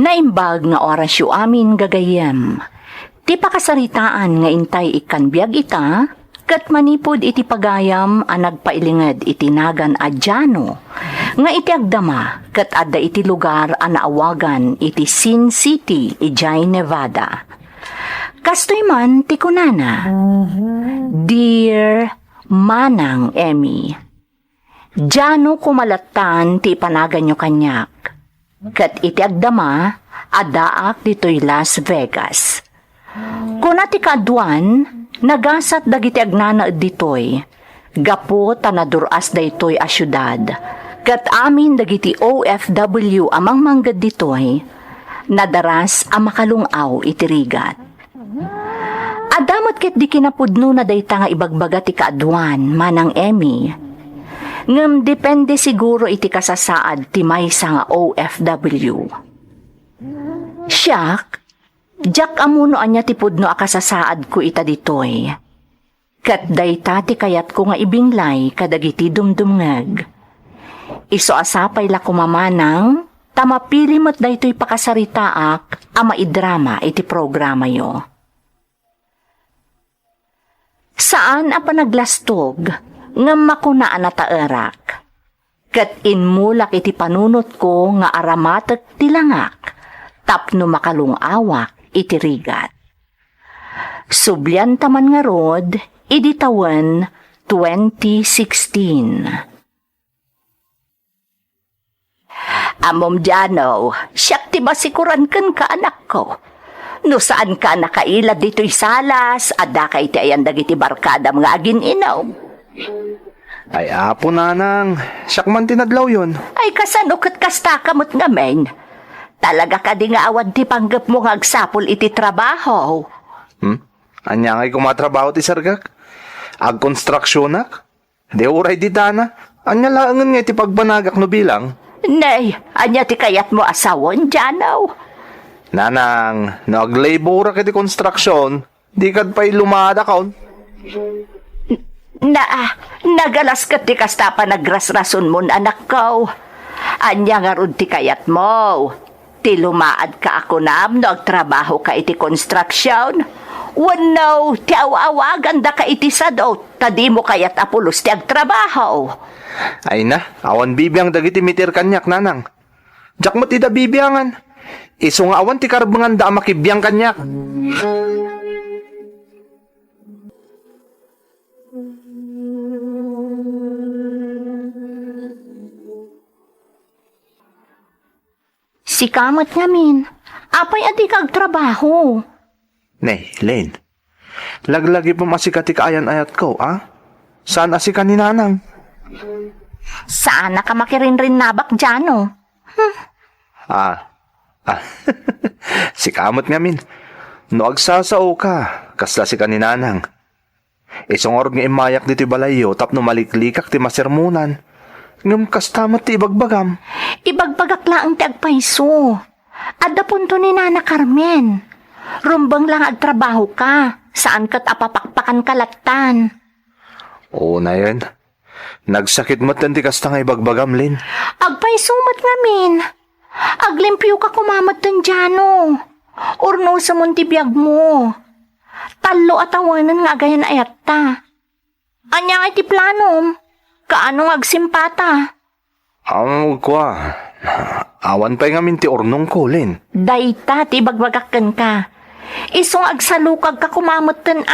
Naimbag nga oras yu amin gagayem. Ti pakasaritaan nga intay ikan biag ita, kat manipod iti pagayam a nagpailinged iti nagan a Jano, nga iti agdama kat adda iti lugar a naawagan iti Sin City, Ijay, Nevada. Kastoy man ti kunana, Dear Manang Emmy, Jano kumalatan ti panagan nyo kanyak, kat iti agdama adaak dito'y Las Vegas. Kuna ti kaadwan, nagasat dagiti agnana ditoy, gapo tanaduras daytoy a syudad, kat amin dagiti OFW amang manggad ditoy, nadaras a makalungaw iti rigat. Adamot ket di kinapudno na dayta nga ibagbaga ti kaadwan, Manang Emmy. Ngem depende siguro iti kasasaad ti maysa nga OFW. Siyak, jak amuno anya ti pudno a kasasaad ko ita ditoy. Kat dayta ti kayat ko nga ibinglay kadagiti dumdumngeg. Iso asapay la kumamanang, tamapili mo't daytoy pakasaritaak a maidrama iti programa yo. Saan a panaglastog, nga makunaan na taerak. Kat inmulak iti panunot ko nga aramatek tilangak, tapno makalungawak iti rigat. Subyan taman nga rod, idi tawen 2016. Amom Jano, siyak ti basikuran ken ka anak ko. No saan ka nakailad dito'y salas, adda ka iti ayan dagiti barkada mga agin inaw. Ay apo nanang, siyak man tinadlaw yun. Ay kasanukot kasta kamot nga men. Talaga ka di nga awan ti panggap mo nga agsapol iti trabaho. Anya nga'y kumatrabaho ti sargak? Ag-konstruksyonak? Di uray di dana? Anya laangan nga ti pagbanagak no bilang? Nay, anya ti kayat mo asawon, Jano? Nanang, naglabor ka ti konstruksyon, di kad pa'y lumada kaon. Nagalas ka ti kasta pa nagrasrason mo anak ko. Anya nga rod ti kayat mo. Ti lumaad ka ako nam no agtrabaho ka iti konstruksyon. Wano, ti awawagan da ka iti sado, tadi mo kayat apulos ti agtrabaho. Ay na, awan bibiyang dagiti mitir kanyak, nanang. Jak mo ti da bibiyangan. Iso nga awan ti karbangan da makibiyang kanyak. Si kamot ngamin, apay adi kag trabaho. Nay, Len, laglagi pa masikat ti kaayan ayat ko, ah? Saan asika ni nanang? Saan na ka makirinrin nabak, Jano? Si kamot nga min. No agsasao ka, kasla si kaninanang. Isong org nga imayak dito balayo, tapno maliklikak ti masermunan. Ngam kastamot ti ibagbagam. Ibagbagak lang ti agpaiso. Adda punto ni Nana Carmen. Rumbang lang agtrabaho ka. Saan kat apapakpakan kalatan? Oo na yan. Nagsakit mo ti kasta nga ibagbagam, Lin. Agpaiso mat ngamin. Aglimpyo ka kumamat tan Jano. Urno sa muntibiyag mo. Talo at awanan nga agayan ayat ta. Anya nga iti planom. Kaanong agsimpata? Awan pa'y nga minti ornong ko, Lin. Dayta, ti bagbagakan ka. Isong agsalukag ka kumamot tan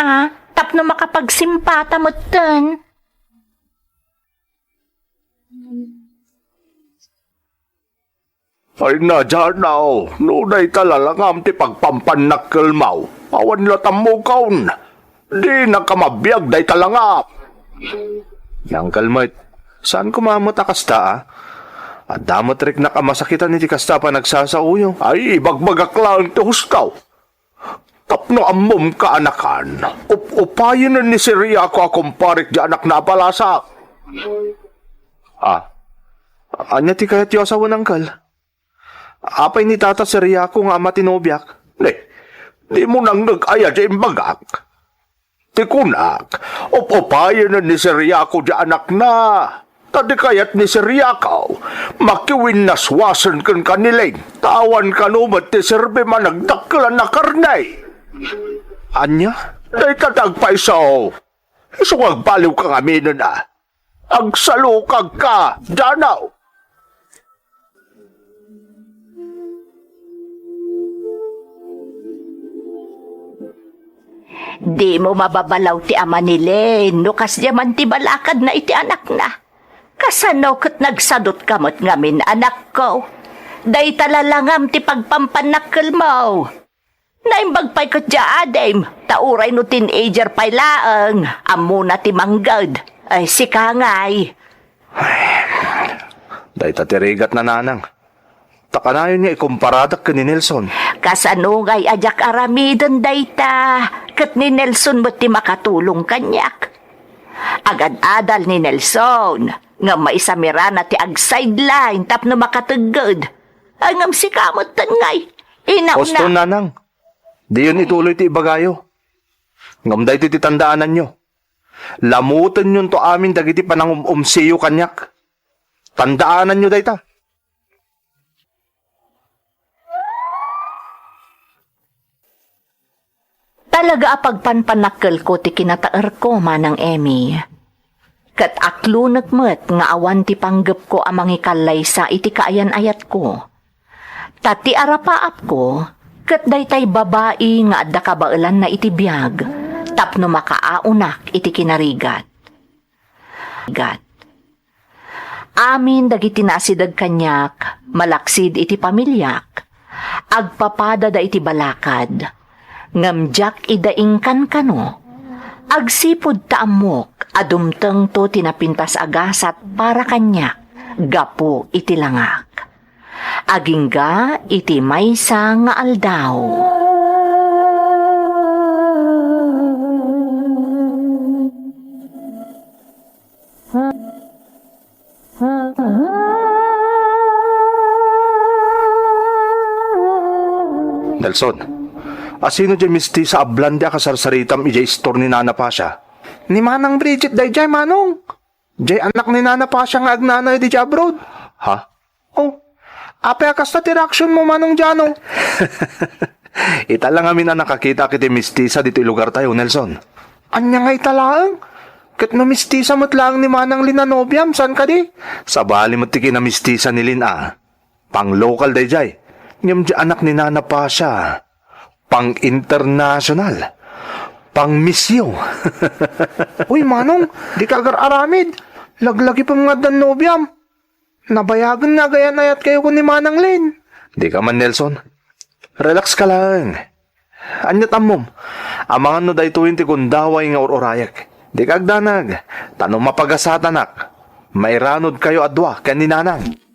tapno makapagsimpata mo tan. Ay na, Janaw, nunay talalangam ti pagpampanakkel mau. Awan latam mo kaun. Di nakamabiyag day talangap. Yang kalmat, saan kumamot akasta, ah? At damot rik nakamasakitan ni ti kasta pa nagsasauyo. Ay, ibagbagak lang ti hustaw. Tapno ammom ka anakan. Upayin na ni Siri ako akong parik di anak na palasa. Anya ti kayat yung asawa ng kal? Apay ni tata Siri ako nga ama tinobyak. Di mo nang nag-aya di imbagak. Tikunak, upayin na ni Siri ako di anak na. Tadi kayat ni Sir Yakaw, makiwin naswasan kan kanilain. Tawan kanumat ni Sir Bima nagdakkelan na karnay. Anya? Day tatagpaisaw. Isungag baliw kang aminin na. Agsalukag ka, Janaw. Di mo mababalaw ti ama ni Len, no kas diaman ti balakad na iti anak na. Kasanaw kat nagsadot kamot ngamin anak ko. Day talalangam ti pagpampanakkel mo. Naimbag pa'y kat adem, tauray no teenager pa'y laang, amo na ti manggad. Ay si Kangay. Day tatirigat na nanang. Takanayon niya ikumparadak ka ni Nelson. Kasanungay ajak aramidon dayta, kat ni Nelson mo't ti makatulong kanyak. Agad-adal ni Nelson, nga maisamira na ti ag sideline tapno makatagod. Angam si kamot tangay, Posto inauna. nanang. Di yun ituloy ti ibagayo. Ngam day ti tandaanan nyo. Lamutan yun to amin dagiti panangumsiyo kanyak. Tandaanan nyo day ta. Talaga apagpanpanakkel ko ti kinataer ko manang Emmy. Kat aklunag met nga awan ti panggep ko amang ikalay sa iti kaayan-ayat ko. Tati arapaap ko, kat daytay babae nga adda kabailan na iti biyag, tapno makaaunak iti kinarigat. Amin dagiti nasidag kanyak, malaksid iti pamilyak, agpapada da iti balakad, ngamjak idaingkan kano, agsipod taamok, adumteng to tinapintas agasat para kanyak, gapo iti langak. Agingga iti maysa nga aldaw. Nelson, asino dyan misti sa ablandya kasarsaritam ijay store ni Nana Pasha? Ni Manang Bridget day jay manong. Jay anak ni Nana Pasha nga agnanay di jay abroad. Ha? Oh, apay akas na tiraksyon mo manong Jano. Ita lang amin na nakakita kiti mistisa dito lugar tayo, Nelson. Anya nga italaang? Kat no mistisa mo't lang ni Manang Linanobiam, san ka di? Sa bali mo't tiki na mistisa ni Lin Pang local day jay. Ngam di anak ni Nana Pasha. Pang international. Pang misyo. Uy, manong, di ka agar-aramid. Laglagi pa mga danobiam. Nabayagan na gayan-ayat kayo ko ni Manang Lin. Di ka man, Nelson. Relax ka lang. Anyat amom. Amangan no day tuwin ti kundaway nga ororayak. Di ka agdanag. Tanong mapagasatanak. May ranod kayo adwa kan ni Nanang.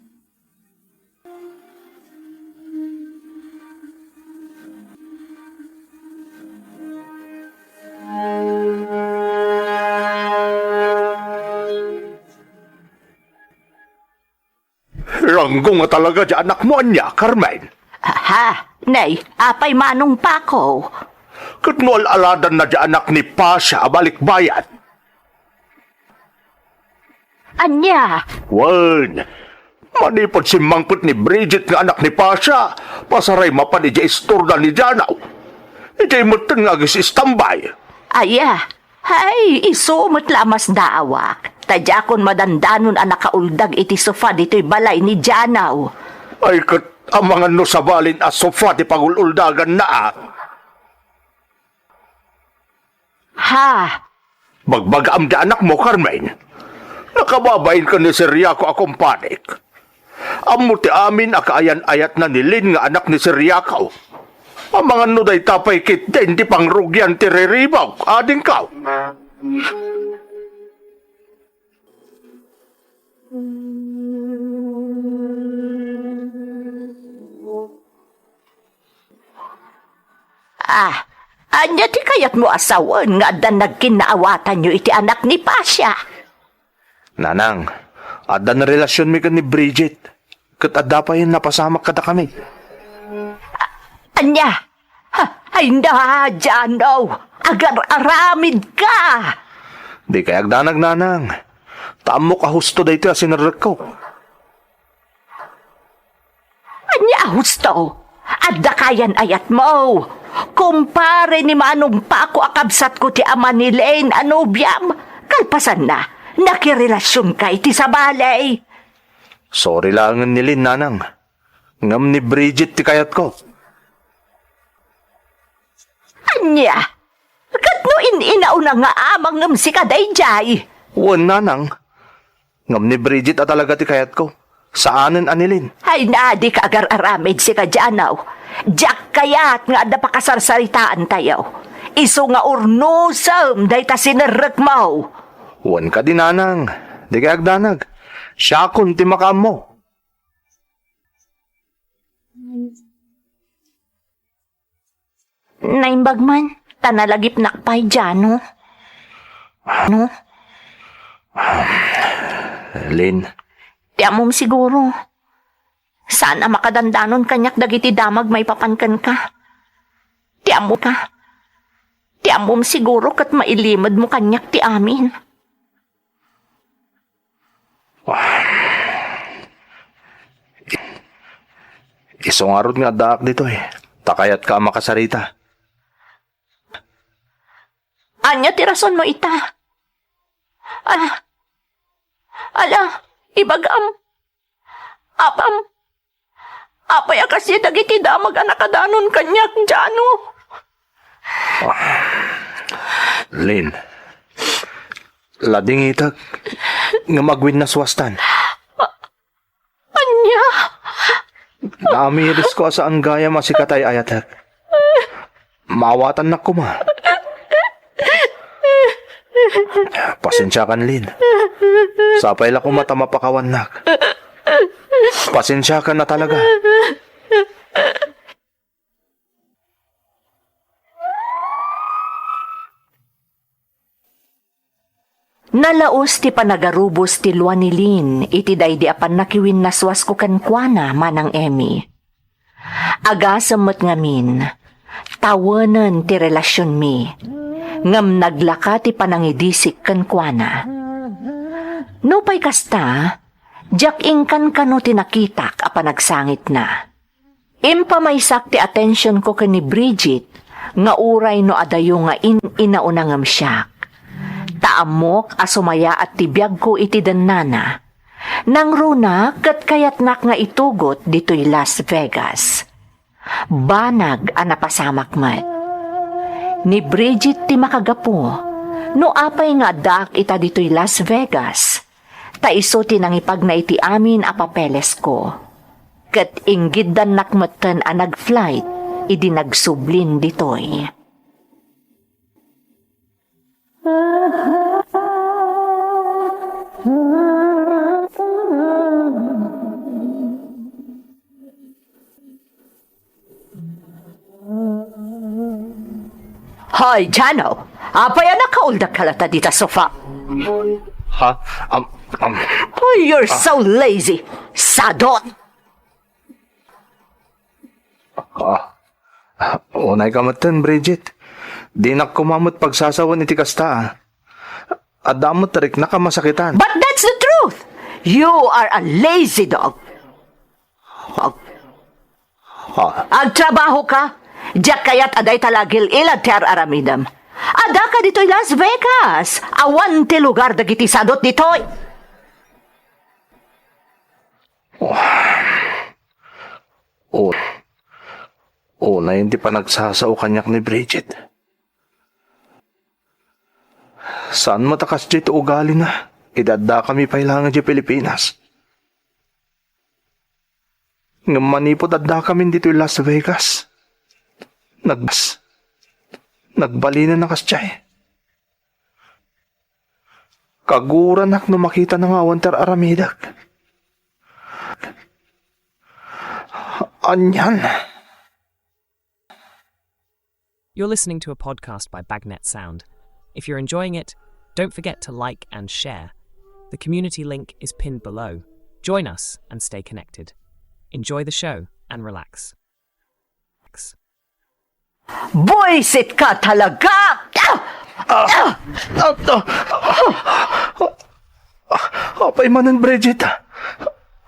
Ranggo nga talaga di anak mo anya, Carmen. Ha, nay, apay manong pa ko. Kat no alaladan na di anak ni Pasha balikbayan. Anya, Wan, manipod si mangput ni Bridget nga anak ni Pasha, pasaray mapan ija istorda ni Janaw. Ijay mutin nga agis istambay. aya, hay, isumot lamas daawak. Tadya kon madandanon ang nakauldag iti sofa dito'y balay ni Janaw. Ay kat amangan no sa balin as sofa ti pagululdagan na Ha, Bagbagaam di anak mo, Carmen. Nakababayin ka ni Sir Yako akong panik. Amo ti amin akaayan-ayat na ni Lin nga anak ni Sir Yakaw. Amangan no day tapay kit din di pangrugyan ti riribaw. Ading ka. anya ti kayat mo asawan nga dan nagkinaawatan nyo iti anak ni Pasha. Nanang, ada na relasyon mi ka ni Bridget. Kat adda pa yun napasamak kada kami. Anya, ay na, Janaw, agar-aramid ka. Di kaya agdanag nanang. Tamo ka husto dito ya sinarek ko. Anya husto? Adda kayan ayat mo. Kumpare ni manong pa ako akabsat ko ti ama ni Lane anubyam. Kalpasan na, nakirelasyon ka iti sa balay. Sorry langan ni Lin, nanang. Ngam ni Bridget ti kayat ko. Anya, kat no inauna nga amang ngam si kadayjay. Wan, nanang. Ngam ni Bridget at talaga ti kayat ko. Saanan anilin? Ay na, di ka agar-aramid si kadyanaw. Diyak kayat nga da pakasarsaritaan tayo. Iso nga urnusam, day ta sinarek mo. Wan ka din, nanang. Di kay agdanag. Siya kun ti makam mo. Naimbag man, tanalagip nakpay dyan, no? No? Lin, Tiamom siguro. Sana makadandanon kanyak dagiti damag may papankan ka. Tiamo ka. Tiamom siguro kat mailimad mo kanyak ti amin. isong nga daak dito eh. Takayat ka makasarita. Anya tirason mo ita. Ala, ibagam. Apay kasi dagiti damag anakadanon kanyak djano. Lin, lading itag nga magwin na swastan. Anya, Naamiris ko saan gaya masikatay ayatak. Mawatan na kuma. Pasensya kan, Lin. Sapay la ko mata mapakawan nak. Pasensya ka na talaga. nalaos ti panagarubos ti luwa ni Lin, iti daydi apan nakiwin naswas ko kankwana manang Emmy. Agasamot ngamin, tawanan ti relasyon mi, ngam naglaka ti panangidisik kankwana. No pa'y kasta, jak ingkan kano tinakitak apan nagsangit na. Impamaysak ti atensyon ko kani Bridget, nga uray no adayo nga inaunangam siya. Taamok asumaya at tibiyag ko iti danana. Nang runa kat kayatnak nga itugot dito'y Las Vegas. Banag anapasamak mat. Ni Bridget ti makagapo, no apay nga dak ita dito'y Las Vegas. Taiso ti nangipag na iti amin a papeles ko. Kat inggid dan nakmatan a nag-flight, idi nagsublin dito'y. Hoy, Jano! Apay na kaulda kalata dita sofa. Ha? Oh, you're so lazy. Sadot! Unay kamatan, Bridget. Di na kumamot pagsasawan iti kasta. Adamot tarik na kamasakitan. But that's the truth! You are a lazy dog. Agtrabaho ka? Diyak kayat aday talagil ilad ter aramidam. Ada ka dito'y Las Vegas. Awan ti lugar dagiti sadot dito'y. Na hindi pa nagsasao kanyak ni Bridget. Saan matakas dito ugali na? Idadda kami pailangan di Pilipinas. Ngamanipod adda kami dito yung Las Vegas. Nagbali na nakasyay. Kaguranak no makita ng awantar aramidak. Anyan. You're listening to a podcast by Bagnet Sound. If you're enjoying it, don't forget to like and share. The community link is pinned below. Join us and stay connected. Enjoy the show and relax. Boysit ka talaga! Apay manan, Bridget.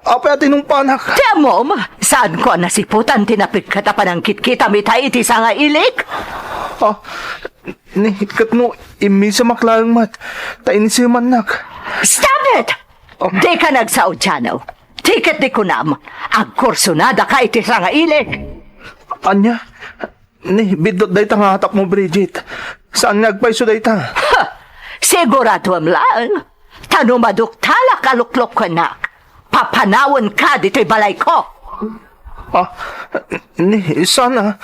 Apay atin ng panak. Temom, saan ko nasiputan tinapik katapanangkit kita mitay iti sa nga ilik? Nihikat no, imi sa maklarang mat. Tain si manak. Stop it! Di ka nagsaod, Chano. Tiket di kunam. Agkursunada ka iti sa nga ilik. Anya? Ni, bidot day ta nga hatap mo, Bridget. Saan nagpaiso day ta? Ha! Sigurado am lang. Tanumaduktala kaluklok ko nak. Papanawon ka dito'y balay ko. Ni, sana.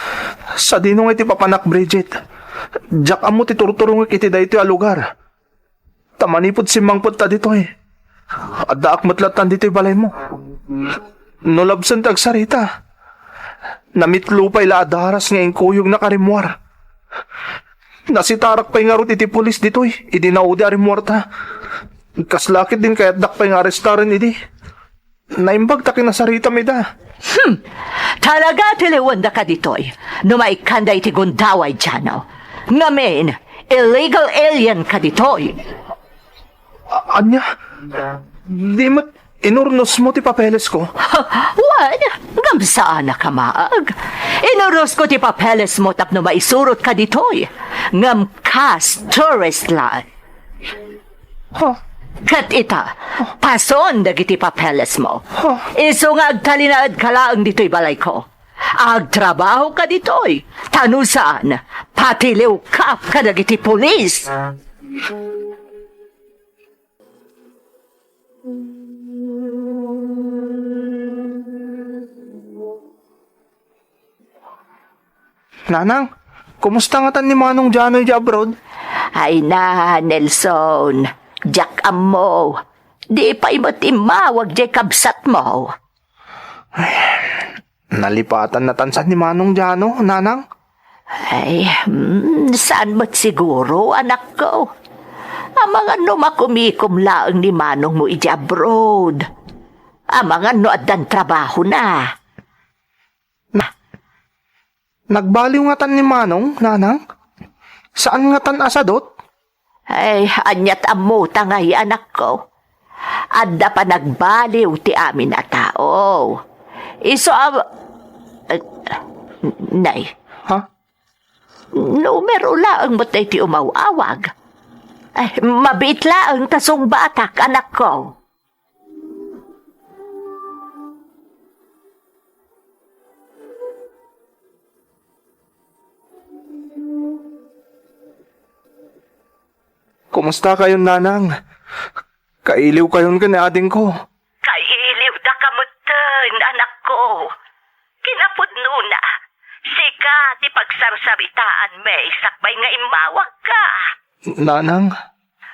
Sa dinong iti papanak, Bridget. Diyak amo ti turturong iti day iti alugar. Tamanipod si mangpod ta dito eh. Adaak matlatan dito'y balay mo. Nolabsan tag sarita. Namitlupay la adaras nga kuyog na karimwar. Nasitarak pa'y nga rot iti pulis dito'y. Idinaudi arimwar ta. Kaslakit din kaya't dakpay nga arestaran idi. Naimbag ta kinasarita mi da. Talaga tiliwanda ka dito'y. Numaikanda iti gundaway, Chano. Ngamin, illegal alien ka dito'y. Anya? Di mat inurnos mo ti papeles ko. Wan, ngamsaan na ka maag. Inuros ko ti papeles mo tapno maisurot ka dito'y. Ngam kas tourist lang. Kat ita, pason dagiti papeles mo. Iso nga agtalinaad ka lang dito'y balay ko. Agtrabaho ka dito'y. Tanusan, patiliw kap ka dagiti pulis. Nanang, kumusta nga tan ni Manong Janoy di abroad? Ay na, Nelson. Jack mo. Di pa imatimawag di kabsat mo. Nalipatan na tansan ni Manong Jano, Nanang? Ay, saan mo't siguro, anak ko? Ang mga numakumikom laang ni Manong mo iti abroad. Ang mga noadan trabaho na. Nagbaliw nga tan ni Manong, Nanang? Saan nga tan asadot? Ay, anyat amuta ngay, anak ko. Adda pa nagbaliw ti amin na tao. Iso nay. Ha? Numero laang mo't ti umawawag. Ay, mabit laang tasong batak, anak ko. Kumusta kayo, Nanang? Kailiw kayon ka ni ading ko. Kailiw da kamutan, anak ko. Kinapudno na. Sika, di pagsarsaritaan may sakbay nga imawag ka. Nanang?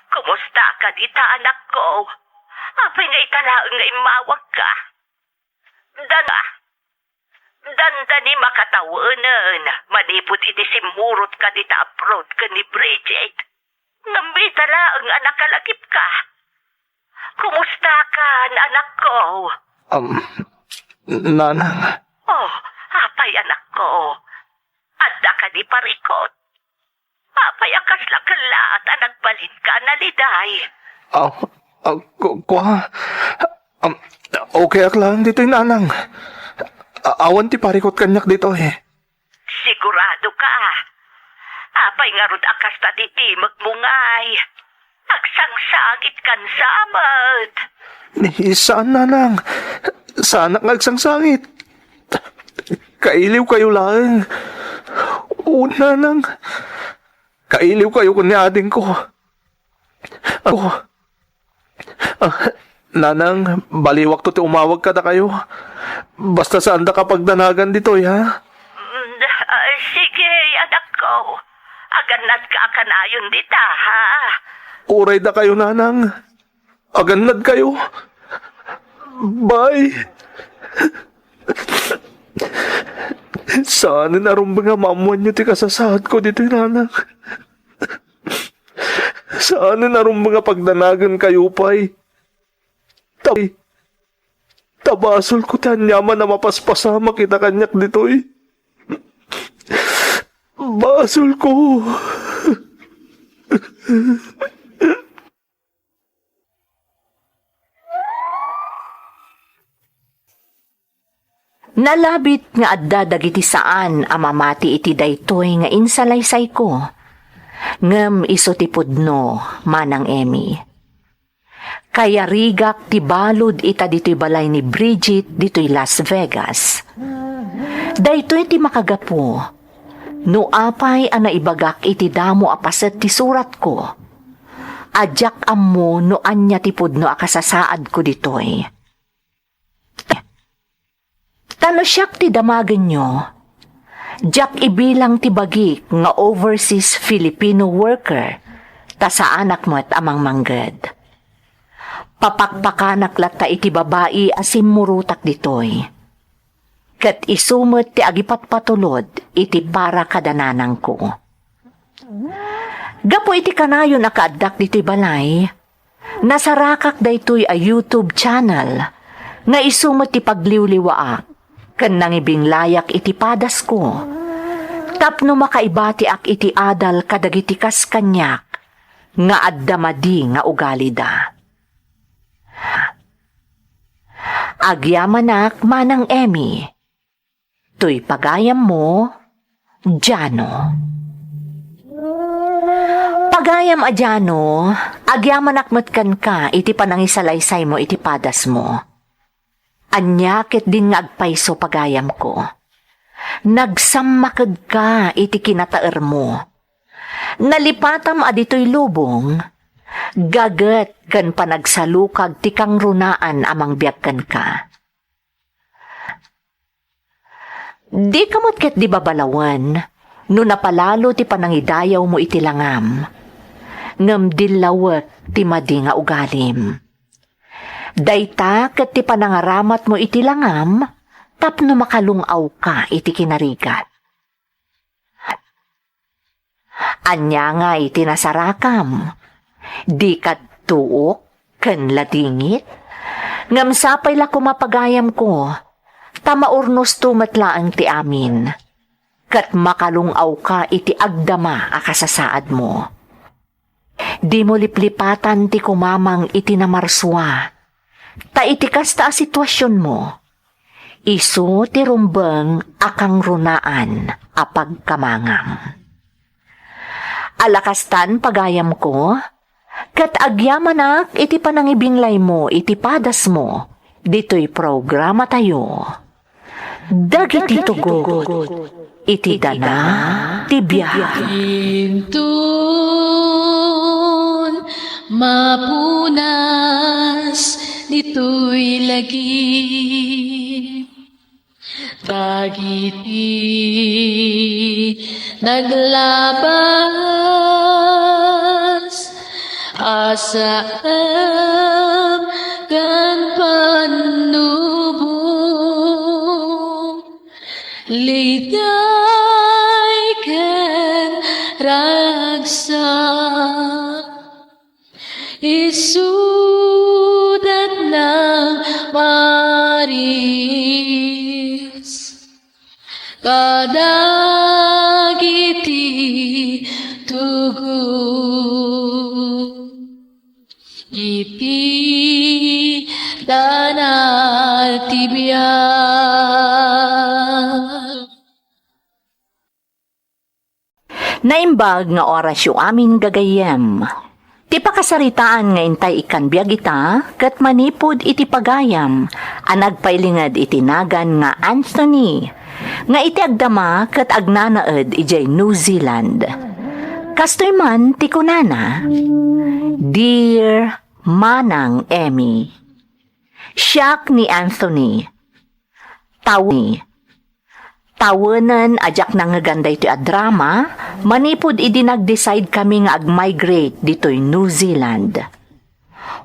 Kumusta ka dita, anak ko? Apay nga italaang nga imawag ka. Danda ni makatawanan. Manipot iti simurot ka dita abroad ka ni Bridget. Nambita laang anak kalagip ka. Kumusta ka, anak ko? Nanang? Oh, apay anak ko. Adda ka di parikot. Apay akas lakalat anak balin ka naliday. Okay ak lang dito'y Nanang. Awan ti parikot kanyak dito eh. Sigurado ka. Apay nga rod akas ta diti magmungay. Agsangsagit kan samad. Saan, Nanang? Sana ngagsangsangit. Kailiw kayo lang. Oo, Nanang. Kailiw kayo kun ni ading ko. Nanang, baliwak to ti umawag ka na kayo. Basta saan da kapag danagan dito, ha? Sige, anak ko. Aganad ka kanayon dita, ha? Uray da kayo, Nanang. Aganad kayo. Bye. Sana narumba nga mamuan nyo ti kasasahad ko dito, Nanang. Sana narumba nga pagdanagan kayo, pay. Tabasol ko tanyaman na mapaspasama kita kanyak dito, eh. Basol ko. Nalabit nga adda dagiti saan amamati iti daytoy nga insalaysay ko. Ngem iso ti pudno, Manang Emmy. Kaya rigak ti balod ita dito'y balay ni Bridget dito'y Las Vegas. Daytoy ti makagapo. No apay ana ibagak iti damo apaset ti surat ko. Adyak ammo no anya ti pudno akasasaad ko ditoy. Tano siyak ti damagan nyo. Diyak ibilang ti bagik nga overseas Filipino worker ta sa anak mo't amang mangged. Papakpakanak lata iti babae asim murutak ditoy. Kat isumot ti agipat patulod iti para kadananang ko. Gapo iti kanayon nakaadak dito'y balay, nasarakak daytoy a YouTube channel nga isumot ti pagliwliwaak ken nangibing layak iti padas ko. Tapno makaibati ak iti adal kadagiti kas kanyak nga addamadi nga ugali da. Agyamanak, Manang Emmy. Tuy pagayam mo, Jano. Pagayam a Jano, agyaman akmatkan ka iti panangisalaysay mo iti padas mo. Anyakit din nga agpayso pagayam ko. Nagsammakad ka iti kinataer mo. Nalipatam adito'y lubong, gaget kan panagsalukag ti kang runaan amang biagkan ka. Di kamot ket di babalawan, no napalalo ti panangidayaw mo iti langam. Ngem dillawet ti madi nga ugalim. Dayta ket ti panangaramat mo iti langam, tapno makalungaw ka iti kinarigat. Anya nga iti nasarakam, di kat tuok ken ladingit, ngem sapay la kumapagayam ko, tamaurnos tumatlaang ti amin, kat makalungaw ka iti agdama akasasaad mo. Di mo liplipatan ti kumamang iti namarswa, ta iti kasta a sitwasyon mo, isu ti rumbeng akang runaan apag kamangam. Alakastan pagayam ko, kat agyamanak iti panangibinglay mo iti padas mo, dito'y programa tayo. Dagiti tugot, iti dana, ti biyahe. Intun mapunas dito'y lagi. Dagiti naglabas asam kan panubong liday ken ragsak isudat ng maris kadagiti tugot iti danal tibiyag. Naimbag nga oras yu amin gagayem. Ti pakasaritaan nga intay ikan biag ita, kat manipod iti pagayam, anagpailingad iti nagan nga Anthony, nga iti agdama kat agnanaed ijay New Zealand. Kastoy man ti kunana, Dear Manang Emmy, siyak ni Anthony, tawanan ajak nangaganda ito a drama, manipod idi nag-decide kami nga ag-migrate dito'y New Zealand.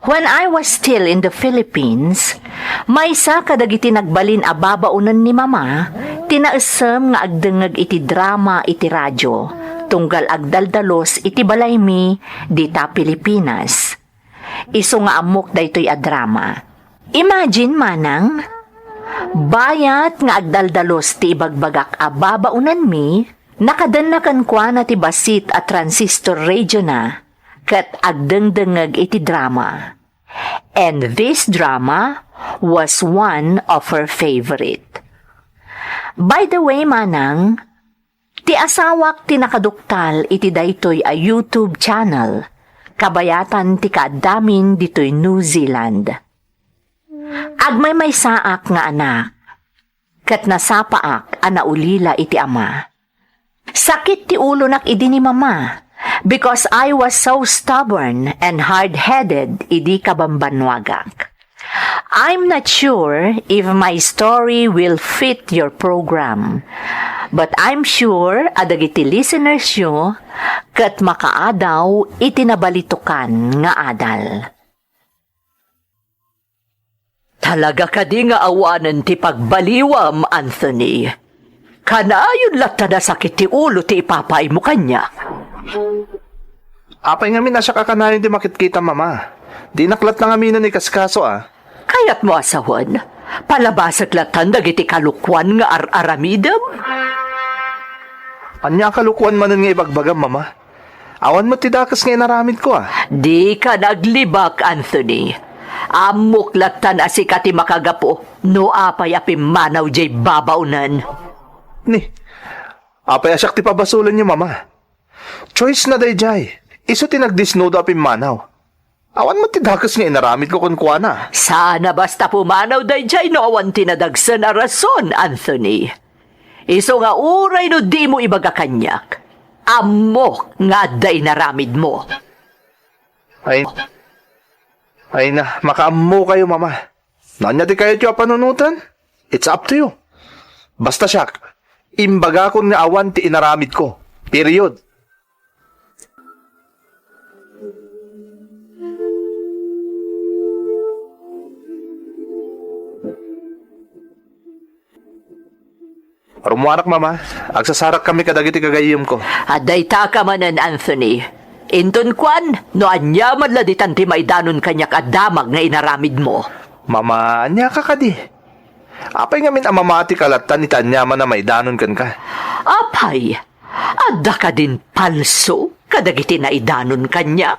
When I was still in the Philippines, may isa kadagiti nagbalin a babaunan ni mama, tinaesem nga agdengeg iti drama iti radyo, tunggal agdaldalos iti balay mi dita Pilipinas. Isu nga amok daytoy a drama. Imagine Manang, bayat nga agdaldalos ti ibagbagak a babaunan mi, nakadanakan kwa na ti basit a transistor radio na, kat agdengdengeg iti drama. And this drama was one of her favorite. By the way, manang, ti asawak ti nakaduktal iti daytoy a YouTube channel. Kabayatan ti kaadamin ditoy New Zealand. Agmay may saak nga anak, kat nasapaak anaulila iti ama. Sakit ti ulo nak idi ni mama, because I was so stubborn and hard-headed idi kabambanwagak. I'm not sure if my story will fit your program, but I'm sure adagiti listeners nyo kat makaadaw itinabalitukan nga adal. Talaga ka di nga awanan ti pagbaliwam, Anthony. Kanayon lata na sakit ti ulo ti ipapay mo kanya. Apay nga min asya kakanayon di makitkita, mama. Di naklat na nga ni kaskaso, Kayat mo asawan, palabasag latan dagiti kalukwan nga ar-aramidam. Anya kalukuan man nga ibagbagam, mama. Awan mo tidakas nga inaramid ko, Di ka naglibak, Anthony. Amok latan asikati makagapo, no apay apimanaw jay babaunan. Ni, apay asyak ti pabasulan niyo, mama. Choice na day jay. Iso tinagdisnodo apim manaw. Awan mo tidakas nga inaramid ko kun kuana. Sana basta pumanaw day jay no awan tinadagsan a rason, Anthony. Iso nga uray no di mo ibagakanyak. Amok nga day naramid mo. Ay na, makaammo kayo, mama. Nanya di kayo tiyo panunutan? It's up to you. Basta siyak, imbaga kong naawan ti inaramid ko. Period. Rumuarak, mama. Agsasarak kami kadagiti kagayim ko. Aday ta ka manan, Anthony. Inton kwan, no anya madladitan ti maidanon kanyak at damag nga inaramid mo. Mama, anya ka kadi. Apay nga min amamati kalatan ni Tanyaman na may danon kan ka. Apay, adda ka din palso kadagiti na idanon kanya.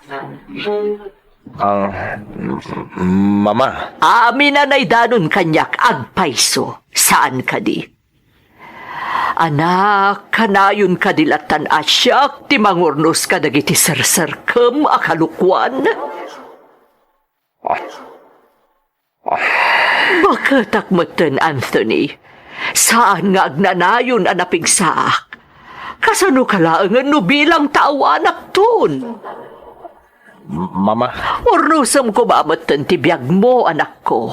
Mama. Amin na naidanon kanyak agpaiso. Saan ka di? Anak, kanayon kadilatan asyak, ti mangurnos kadagiti serserkem akalukwan. Bakit akmatan, Anthony? Saan nga agnanayon anapig saak? Kasano kalaangan no bilang taawanak ton? Mama. Urnosam ko mamatan ti biyag mo, anak ko.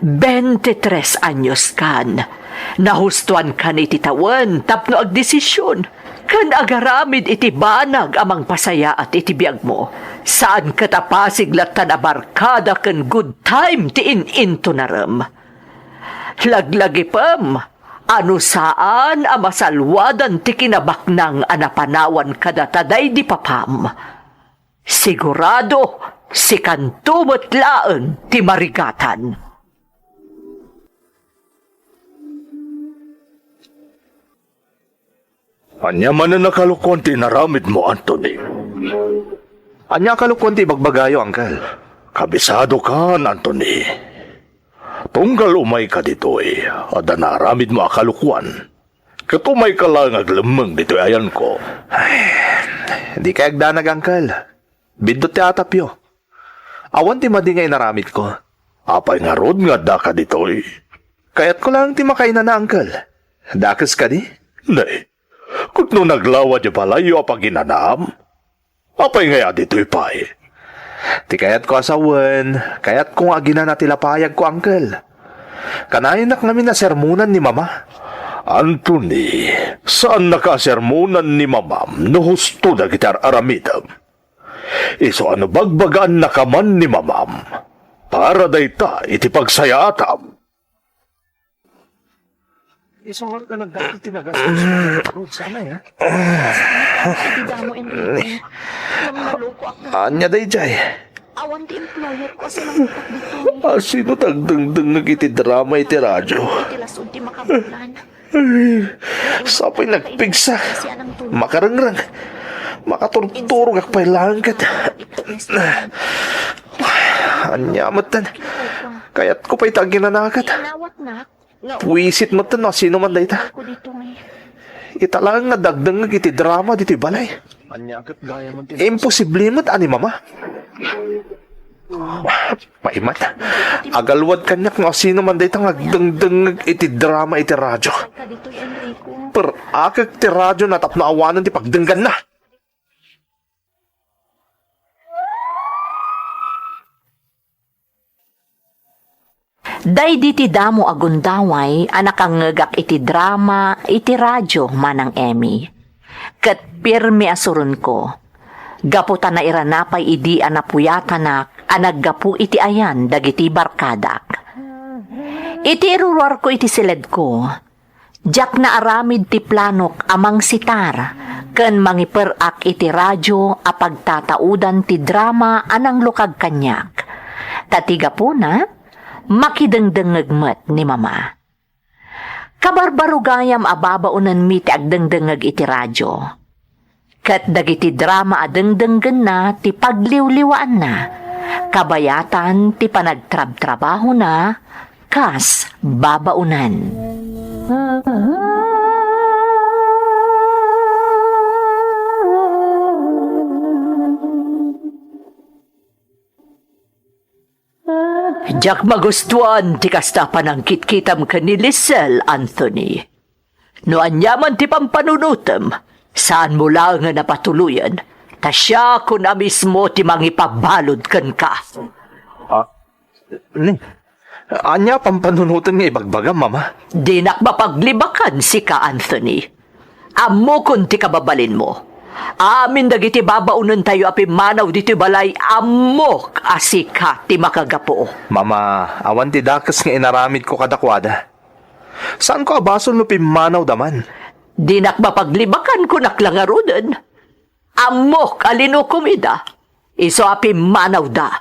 23 anyos kan. Nahustuan ka ni titawan tapno agdesisyon. Kan agaramid iti banag amang pasaya at iti biyag mo. Saan katapasig latan abarkada kan good time ti in-into naram. Laglagi pam, ano saan amasalwadan ti kinabaknang anapanawan kadataday di papam. Sigurado, si kantumot laeng ti marigatan. Anya man na nakalukon ti naramid mo, Anthony. Anya kalukwan ti bagbagayo, uncle. Kabisado ka, Anthony. Tunggal umay ka dito ada naramid mo akalukwan. Katumay ka lang aglamang dito ayan ko. Di kay agdanag, uncle. Bindot ti atapyo. Awan ti madi nga inaramid ko. Apay nga rod nga da ka dito Kaya't ko lang ti makainan na, uncle. Dakas ka di? Nay, kung no naglawa di palayo apag ginanam, apay nga dito ipay. Ti kayat ko asawan, kayat ko nga ginanatilapayag ko, uncle. Kanayon nak namin na sermunan ni mama. Anthony, saan nakasermonan ni mamam no husto na gitar aramidam? Iso ano bagbagaan na kaman ni mamam para dayta iti pagsayatam. Isong ka nagdakil tinagas. Sana ya. Anya day jay. Awan ti employer ko silang dito. Sino tagdangdang nagiti drama iti radyo? Tilasod ti makabulan. Sapay nagpigsa. Makarangrang. Makaturturog akpay langkat. Anya matan. Kaya't ko pa'y taginanakat. Inawat na. Wisit mo to no, sino man dayta. Ko dito may. Italang nga dagdang nga iti drama dito balay. Imposible mo ani mama. Paimat. Agalwad kanyak nga sino man dayta nga dagdang iti drama iti radyo. Ka dito Enrico. Per akag ti radyo na tapno awanan ti pagdenggan na. Day diti damo agundaway anak ang ngagak iti drama iti radyo manang Emmy. Kat pirmi asurun ko. Gaputan na iranapay idi anapuyatanak anaggapu iti ayan dagiti barkadak. Iti iruruar ko iti siled ko. Jak na aramid ti planok amang sitar ken mangiperak iti radyo a pagtataudan ti drama anang lukag kanyak. Tatiga po na, makidengdengeg met ni mama. Kabarbarugayam ababaunan mi ti agdengdengeg iti radyo. Kat dagiti drama adengdenggen na ti pagliwliwaan na. Kabayatan ti panagtrab-trabaho na, kas babaunan. Jak magustuhan ti kastapan ang kitkitam ka ni Lisel, Anthony. No anyaman ti pampanunutem, saan mo lang nga napatuluyan, ta siya ko na mismo ti mangipabalod kan ka. Ni, anya pampanunutan nga ibagbagam mama. Di nakmapaglibakan si ka, Anthony. Amo kun ti kababalin mo. Amin dagiti babaunan tayo api manaw diti balay amok asika ti makagapo. Mama, awan ti dakas nga inaramid ko kadakwada. Saan ko abasol no pimanaw daman? Di nakmapaglibakan ko naklangarudan. Amok alino kumida. Iso api manaw da.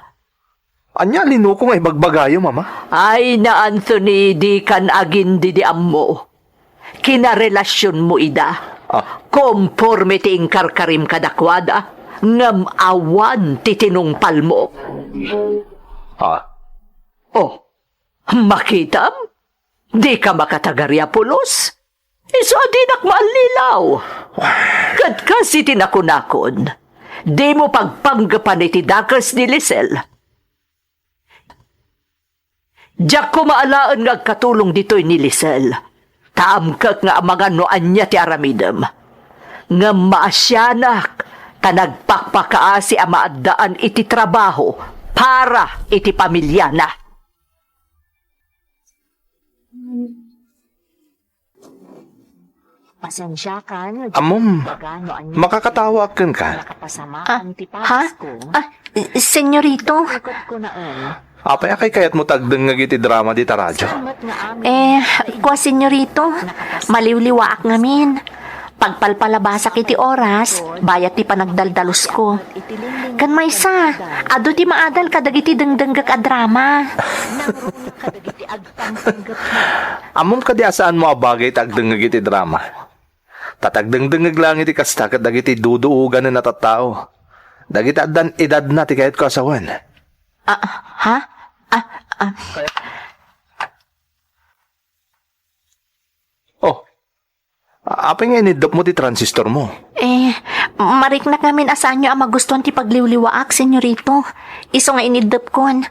Anya linuko nga ibagbagayo mama. Ay na Anthony, di kan agin di ammo. Kinarelasyon mo ida. Komporme ti ingkarkarim kadakwada, ngam awan ti tinungpal mo. Oh, makitam? Di ka makatagarya pulos? Iso di nakmaalilaw. Kat kasi tinakunakon, di mo pagpanggapan iti dakas ni Lisel. Diyak ko maalaan nga katulong dito'y ni Lisel. Taamkak nga amaganoan niya ti aramidem. Nga maasyanak, tanagpakpakaasi amaadaan iti trabaho para iti pamilya na. Pasensya ka. Amom, makakatawa kan ka. Ha? Senyorito? Apay akay kayat mo tagdeng nga iti drama di taradyo. Kwa senyorito, maliwliwaak ngamin. Pagpalpalabasak iti oras, bayat ti panagdaldalos ko. Kan maysa, ado ti maadal kadagiti dengdenggak a drama. Amom ka di asaan mo abagay tagdeng nga iti drama. Tatagdeng-dengeg lang iti kasta kat dagiti duduugan na natatao. Dagiti adan edad na ti kayat ko asawan. Ha? Oh, apay nga inidop mo ti transistor mo. Marik na kami asan nyo ang magustuhan ti pagliwliwaak, senyorito. Iso nga inidop kon.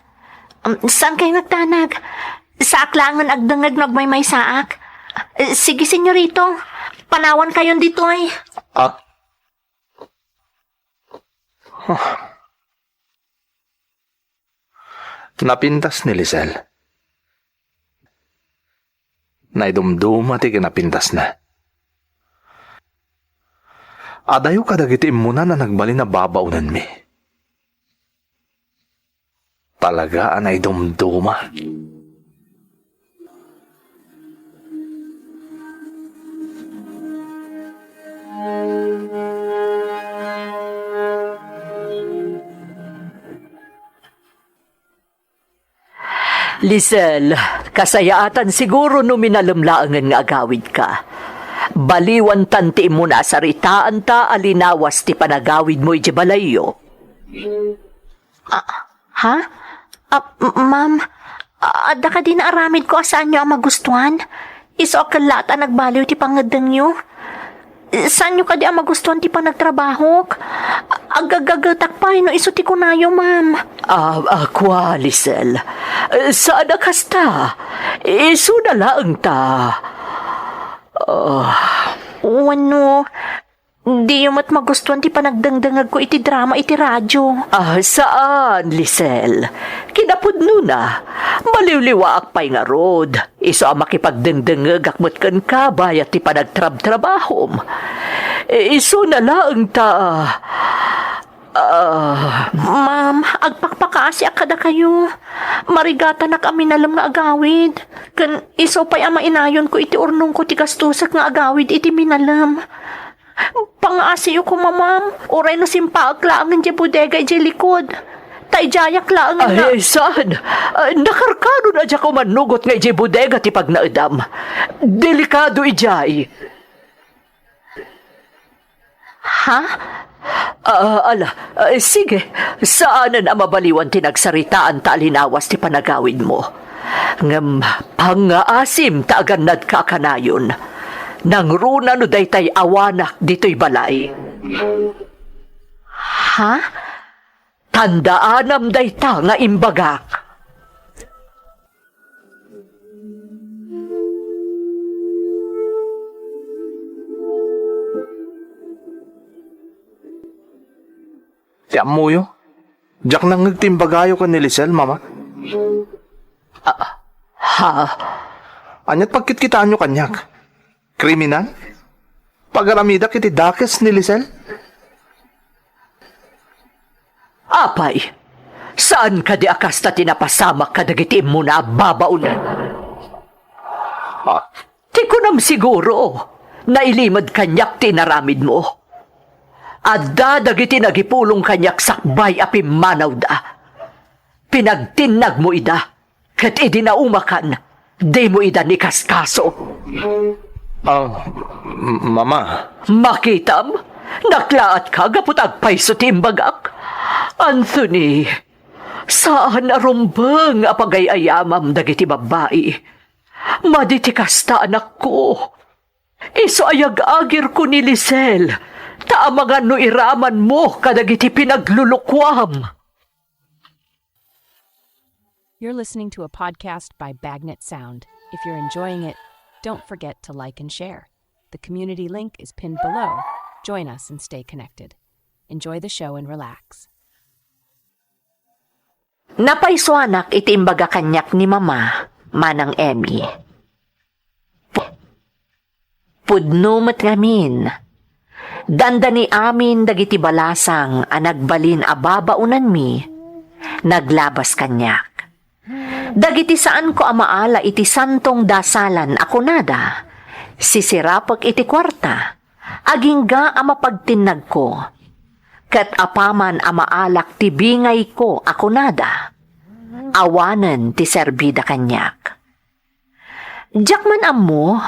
Saan kayo nagtanag? Sa aklangan agdangag nagmay saak. Sige, senyorito. Panawan kayon dito ay. Napintas ni Lisel. Naidumduma ti kinapintas na. Adayo kadagiti imuna na nagbali na babaunan mi. Talaga anay dumduma. Lisel, kasayaatan siguro no minalamlaangan nga agawid ka. Baliwan tanti mo na saritaan ta alinawas ti panagawid mo iti balayo. Ha? Ma'am, Ada ka din aramid ko asaan nyo ang magustuhan? Iso akalata nagbaliw ti pangadang nyo. Saan nyo ka di ang magustuhan ti pa nagtrabaho? Agagagatak pa no iso ti kunayo, ma'am. Kwa, Lisel. Saan na kasta? Iso na lang ta. Wano, di yung mat magustuhan ti panagdangdangag ko iti drama iti radyo. Saan, Lisel? Kinapudno na. Maliwliwaak pa'y nga rod. Iso ang makipagdangdangag akmat kan ka bayat ti panagtrab-trabahom. Iso na lang ta. Ma'am, agpakpakasi akada kayo. Marigata na kami nalam nga agawid. Kan iso pa'y ama inayon ko iti urnong ko ti gastusak nga agawid iti minalam. Pangasiyo ko, mamam. Uray no simpaag laangan di bodega di likod. Tayjayak laangan na. Ay, saan? Nakarkado na dya ko manugot nga di bodega ti pagnaedam. Delikado ijay. Ha? Sige. Saan na mabaliwan tinagsaritaan ta alinawas ti panagawid mo? Ngam, pangaasim ta aganad kakanayon. Nang runa no daytay awanak dito'y balay. Ha? Tandaanam dayta nga imbagak. Tiyan mo yo. Diyak nang nagtimbagayo ka ni Lisel, mama. Ha? Anyat pagkitkitaan nyo kanyak. Kriminal? Pagaramida kiti dakes ni Lisel? Apay, saan ka di akas na tinapasamak kadagiti mo na babaunan? Di ko nam siguro na ilimad kanyak tinaramid mo. Adda dagiti nagipulong kanyak sakbay api manaw da. Pinagtinag mo ida, kat idinaumakan, di mo ida ni kaskaso. Mama. Makitam, naklaat ka gaputag paiso timbagak. Anthony, saan arumbang apagayayamam dagiti babae? Maditikas ta anak ko. Iso ayag-agir ko ni Lisel. Taamangan no iraman mo kadagiti pinaglulukwam. You're listening to a podcast by Bagnet Sound. If you're enjoying it, don't forget to like and share. The community link is pinned below. Join us and stay connected. Enjoy the show and relax. Napaiswanak iti imbaga kanyak ni Mama, Manang Emmy. Pudnumet ngamin. Dandani amin dagiti balasang anagbalin ababaunan mi. Naglabas kanyak. Dagiti saan ko amaala iti santong dasalan ako nada. Sisirapag iti kwarta. Agingga ama pagtinag ko. Kat apaman amaalak ti bingay ko ako nada. Awanen ti serbida kanyak. Jakman ammo,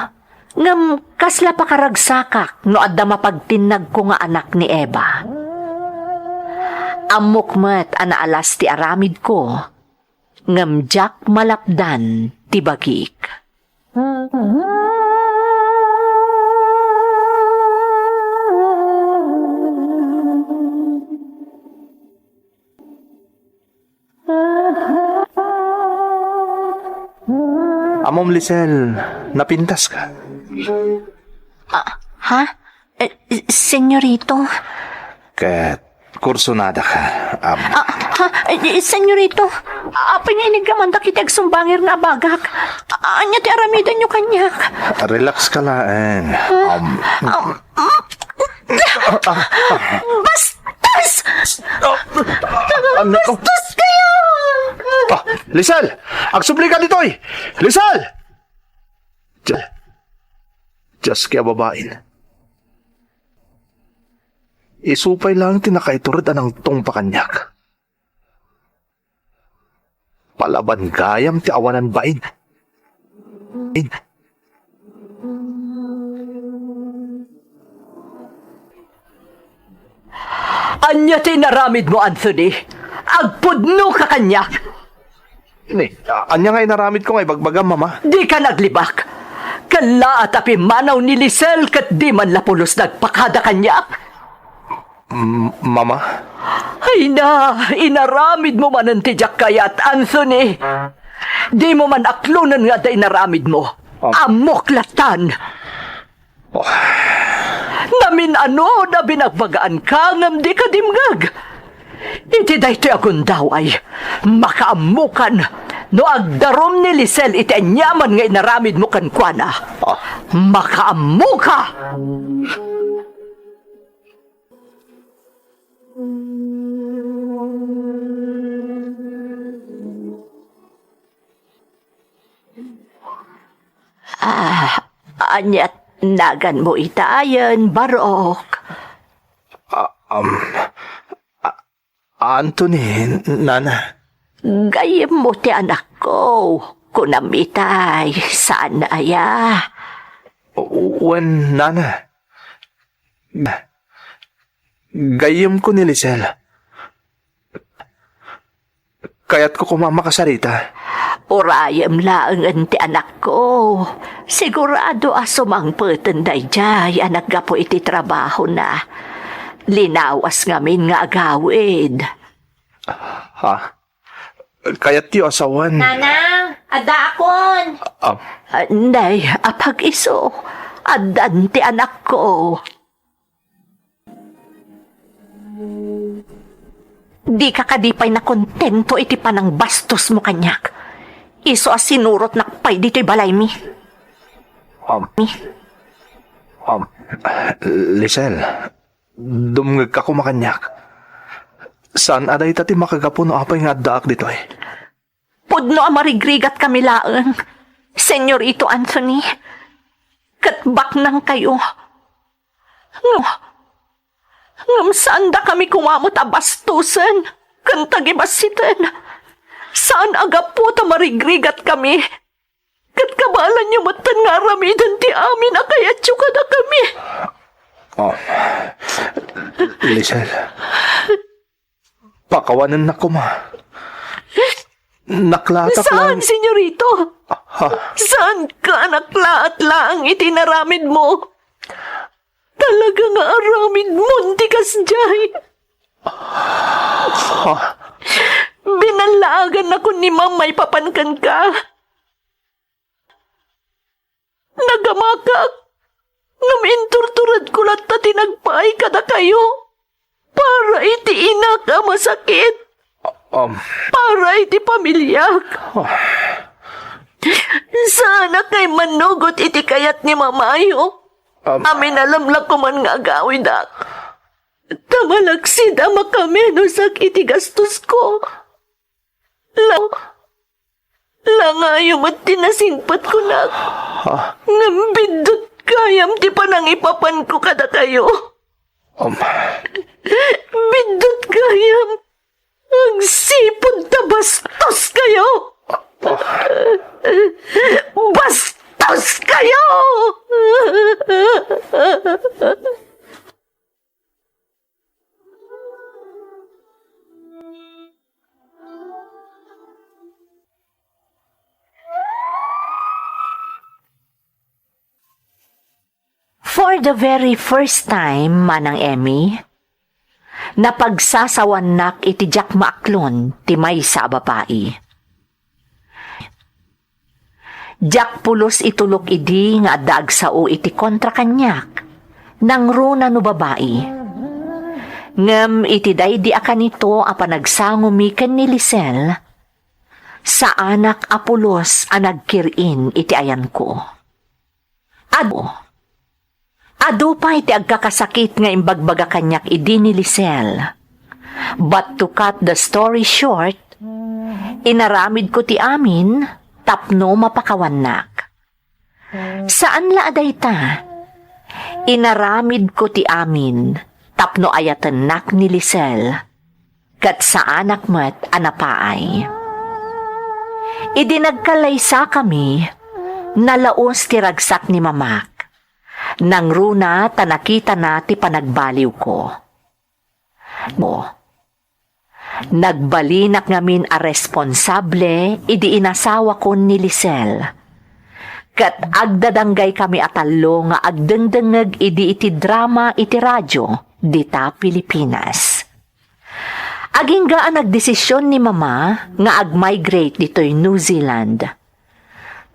ngam kasla pakaragsakak no adda mapagtinag ko nga anak ni Eva. Amukmet anaalas ti aramid ko, ngam jak malapdan ti bagik. Amom Lisel, napintas ka. Ha? Senyorito? Kat kursunada ka. Senyorito, pininigaman da kitag sumbangir na bagak. Anya ti aramidan nyo kanyak. Relax ka lang. Bastos! Ano? Bastos kayo! Lisel! Agsubli ka dito'y! Lisel! Diyos kaya babain. Isupay lang tinakaiturad anang tong pakanyak. Palaban gayam ti awanan bain. Anya ti naramid mo, Anthony. Agpudno ka kanyak. Ni, anya nga inaramid ko nga ibagbagam, mama. Di ka naglibak. Kala at api manaw ni Lisel kat di man lapulos nagpakada kanya. Mama? Ay na, inaramid mo man ang tijak kayat, Anthony. Di mo man aklunan nga da inaramid mo. Amoklatan. Namin ano na binagbagaan ka ngam di ka dimgag. Iti daytoy akong daway. Makaamukan. No agdarom ni Lisel iti anyaman nga inaramid mo kan kuana. Makaamuka! Anyat nagan mo itayan, Barok. Anthony, nana. Gayem mo ti anak ko. Kunamitay, saan na aya? Wen, nana. Gayem ko ni Lisel. Kaya't ko kumama kasarita. Urayam lang ang ti anak ko. Sigurado asumang petenday jay anak gapo iti trabaho na. Linawas ngamin nga agawid. Ha? Kaya't ti asawan. Nanang, ada akon. Nay, apag iso. Adan ti anak ko. Di ka kadipay na kontento iti panang bastos mo kanyak. Iso as sinurot nakpay dito'y balay mi. Lisel, dumngag ka kumakanyak. Saan aday tati makagapo no apay nga daak dito eh? Pudno amarigrigat kami laeng. Senyorito Anthony, katbak nang kayo. Ngam saan da kami kumamot abastusan, kantagibasitan. Saan agapo ta marigrigat kami? Kat kabalan niyo matan nga ramidan ti amin akayat ka na kami. Lisel, pakawanan na ko ma. Naklatak Saan, lang. senyorito? Saan ka naklaat lang itinaramid mo? Talaga nga aramid mo, tikas jay. Binalagan ako ni mamay papankan ka. Nagamakak. Ngaminturturad ko lang ta tinagpay kada kayo. Para iti inak ka masakit. Para iti pamilyak. Sana kay manugot iti kayat ni mamayo. Amin alam lang ko man nga agawid ak. Tamalagsid ama kami no sakiti gastos ko. Langayo mo't tinasingpat ko na. Ngambindot kayam ti panang ipapan ko kada kayo. Bindot kayam. Ang sipon ta bastos kayo. Bastos kayo! For the very first time, Manang Emmy, napagsasawan nak iti jak maaklon ti may sa babae. Jak pulos itulok idi nga adag sao iti kontra kanyak, nang runa no babae. Ngem iti day di akan ito a panagsangumiken ni Lisel, sa anak apulos a nagkirin iti ayan ko. Ado pa iti agkakasakit nga imbagbaga kanyak idi ni Lisel. But to cut the story short, inaramid ko ti amin, tapno mapakawanak. Saan la aday ta? Inaramid ko ti amin, tapno ayatanak ni Lisel, kat sa anak mat anapaay. Idinagkalaysa kami, nalaos ti ragsak ni mamak. Nang runa tanakita na ti panagbaliw ko. Nagbalinak ngamin a responsable, idi inasawa ko ni Lisel. Kat agdadanggay kami atalo nga agdengdengeg idi iti drama iti radyo, dita Pilipinas. Aging gaan nagdesisyon ni mama nga ag-migrate dito'y New Zealand.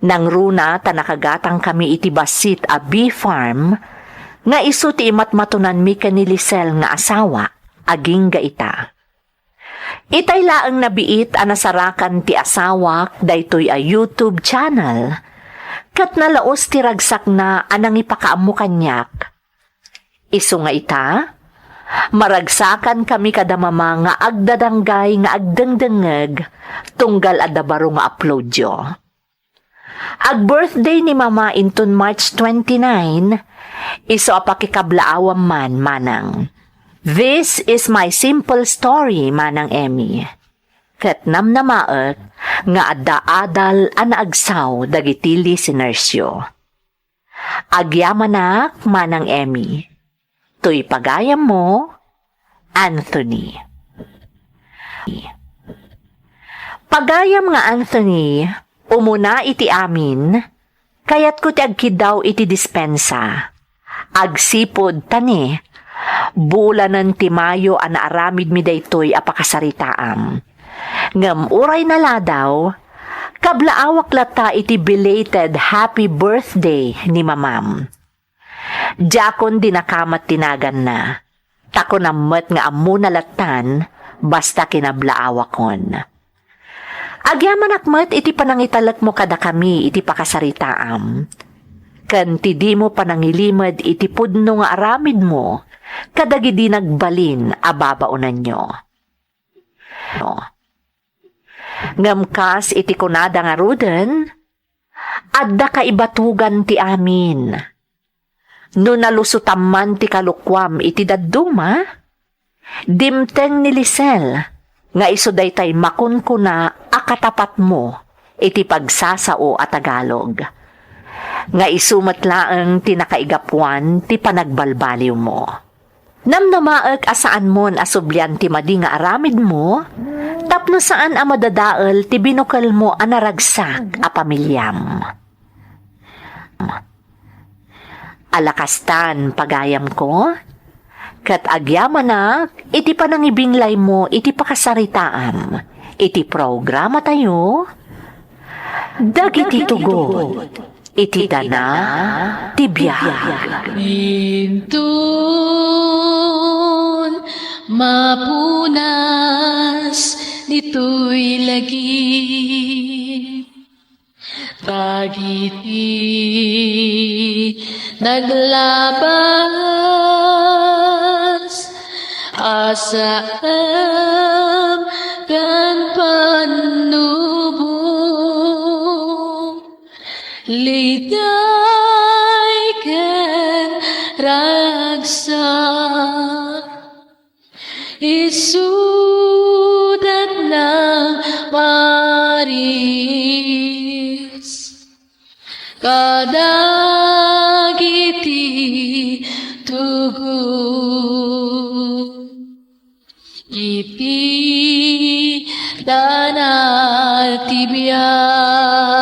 Nang runa ta nakagatang kami iti basit a bee farm, nga iso ti imatmatunan mi ka ni Lisel nga asawa, aging gaita. Itay laang nabiit a nasarakan ti asawak daytoy a YouTube channel, kat nalaos ti ragsak na anang ipakaammo kanyak. Iso nga ita, maragsakan kami kada mama nga agdadanggay nga agdengdengeg tunggal adda baro nga upload yo. Ag birthday ni mama inton March 29, iso apakikablaawan man manang. This is my simple story, manang Emmy. Ket namnamaet nga adda-adal anaagsaw dagiti listenersyo. Agyamanak, manang Emmy. To'y pagayam mo, Anthony. Pagayam nga Anthony, umuna iti amin, kayat ko ti agkidaw iti dispensa. Agsipod tani, bulanan ti Mayo ana aramid mi daytoy apakasaritaam. Ngam uray na ladaw, kablaawak lata iti belated happy birthday ni mamam. Jakon dinakamat tinagan na, tako namat nga amu nalatan, basta kinablaawakon. Agyaman akmat iti panangitalak mo kada kami iti pakasaritaam. Kan ti di mo panangilimad iti pudno nga aramid mo, kadagidi nagbalin ababaonan nyo. Ngamkas iti kunada nga ruden, adda kaibatugan ti amin. No nalusutaman ti kalukwam iti dadduma, dimteng ni Lisel, nga iso daytay makunkuna akatapat mo iti pagsasao a Tagalog. Nga isumatlaang tinakaigapuan ti panagbalbaliw mo. Namnamaek asaan mon asublyan ti madi nga aramid mo, tapno saan a madadael ti binukal mo a naragsak a pamilyam. Alakastan pagayam ko, kat agyamanak iti panangibinglay mo iti pakasaritaan, iti programa tayo, dagiti tugod, iti dana, ti biyag. Intun mapunas dito'y lagi dagiti naglabas asam kan panubong liday ken ragsak isudat ng Maris kadagiti tugon iti danal tibiyag